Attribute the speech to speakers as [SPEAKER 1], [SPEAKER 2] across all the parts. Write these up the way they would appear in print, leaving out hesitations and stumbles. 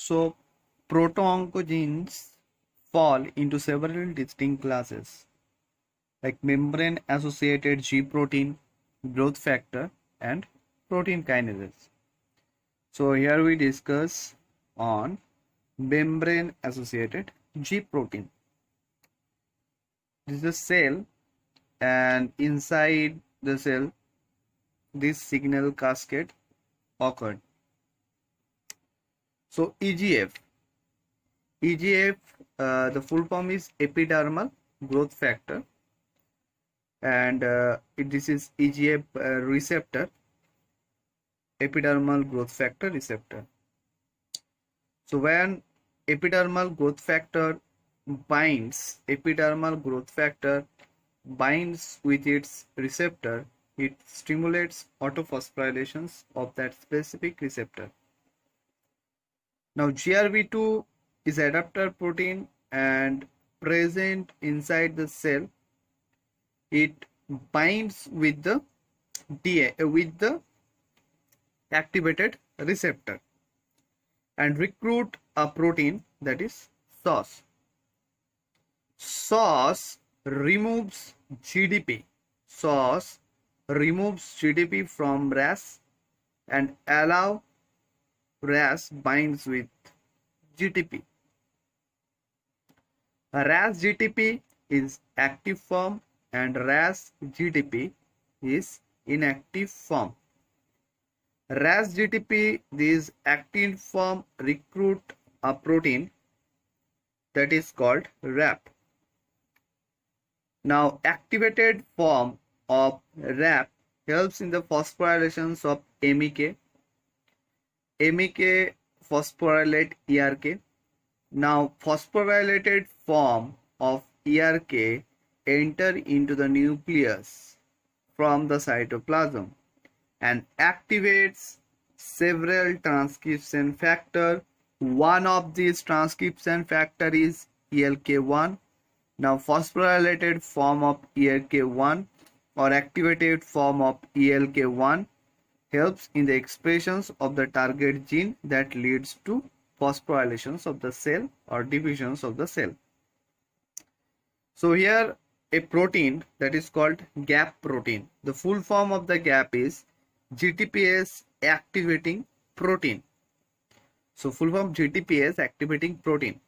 [SPEAKER 1] So proto-oncogenes fall into several distinct classes like membrane-associated G protein, growth factor, and protein kinases. So here we discuss on membrane-associated G protein. This is a cell, and inside the cell, this signal cascade occurred. So EGF, the full form is epidermal growth factor, and this is EGF receptor, epidermal growth factor receptor. So when epidermal growth factor binds with its receptor, it stimulates autophosphorylations of that specific receptor. Now GRB2 is adapter protein and present inside the cell. It binds with the activated receptor and recruit a protein, that is SOS. SOS removes GDP. SOS removes GDP from RAS and allow RAS binds with GTP. RAS GTP is active form and RAS GTP is inactive form. RAS GTP, this active form, recruit a protein that is called RAP. Now activated form of RAP helps in the phosphorylations of MEK. MEK phosphorylate ERK. Now phosphorylated form of ERK enter into the nucleus from the cytoplasm and activates several transcription factor. One of these transcription factor is ELK1. Now phosphorylated form of ELK1 or activated form of ELK1 helps in the expressions of the target gene that leads to phosphorylations of the cell or divisions of the cell. So here a protein that is called GAP protein. The full form of the GAP is GTPase activating protein. So full form GTPase activating protein.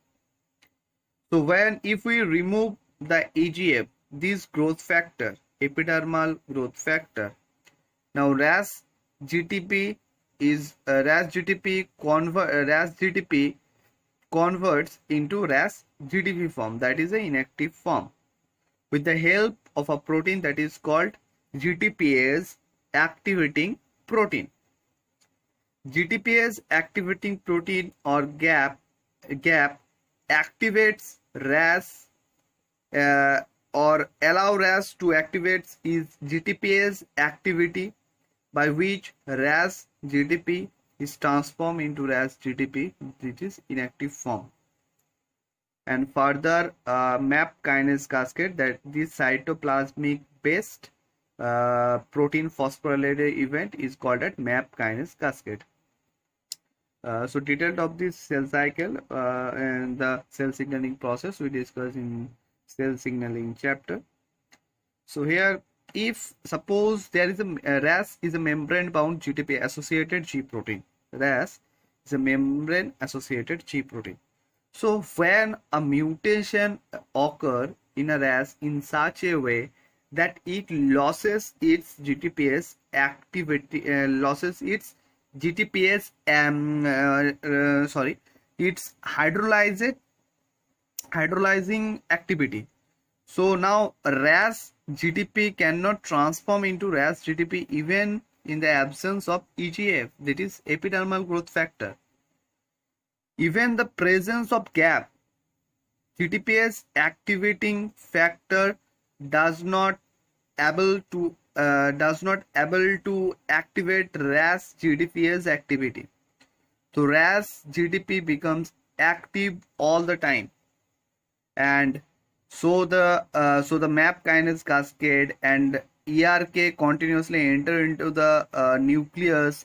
[SPEAKER 1] So if we remove the EGF, this growth factor, epidermal growth factor, now RAS GTP converts into RAS GTP form, that is an inactive form, with the help of a protein that is called GTPase activating protein. GTPase activating protein or GAP activates RAS or allow RAS to activate is GTPase activity, by which RAS GTP is transformed into RAS GTP, which is inactive form. And further MAP kinase cascade, that this cytoplasmic based protein phosphorylated event is called at MAP kinase cascade. So detailed of this cell cycle and the cell signaling process we discuss in cell signaling chapter. So here, if suppose there is a RAS is a membrane bound GTP associated G protein. RAS is a membrane associated G protein. So when a mutation occur in a RAS in such a way that it loses its GTPase activity, its hydrolyzing activity. So now RAS GTP cannot transform into RAS GTP even in the absence of EGF, that is epidermal growth factor. Even the presence of GAP, GTPase activating factor, does not able to activate RAS GTPase activity. So RAS GTP becomes active all the time, and so the MAP kinase cascade and ERK continuously enter into the nucleus,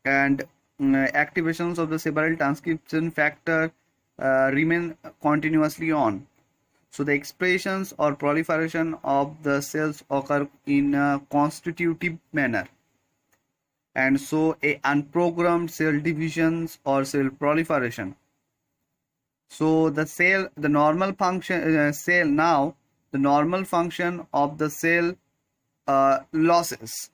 [SPEAKER 1] and activations of the several transcription factor remain continuously on. So the expressions or proliferation of the cells occur in a constitutive manner, and so a unprogrammed cell divisions or cell proliferation. So the normal function the normal function of the cell losses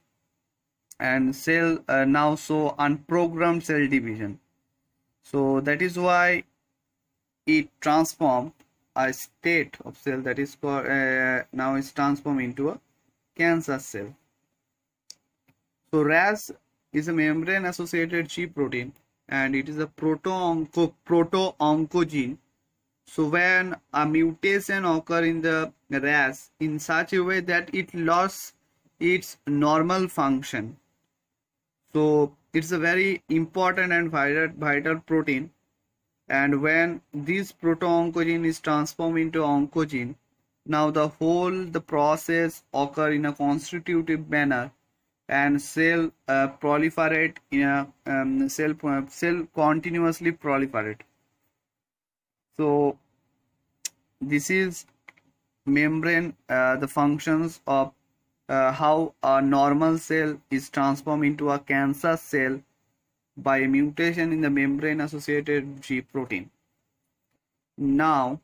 [SPEAKER 1] and cell now so unprogrammed cell division. So that is why it transformed a state of cell that is called now is transformed into a cancer cell. So RAS is a membrane associated G protein, and it is a proto-oncogene. So when a mutation occurs in the RAS in such a way that it lost its normal function, so it's a very important and vital protein. And when this proto-oncogene is transformed into oncogene, now the process occur in a constitutive manner, and cell proliferate in a cell continuously proliferate. So this is membrane the functions of how a normal cell is transformed into a cancer cell by a mutation in the membrane associated G protein. Now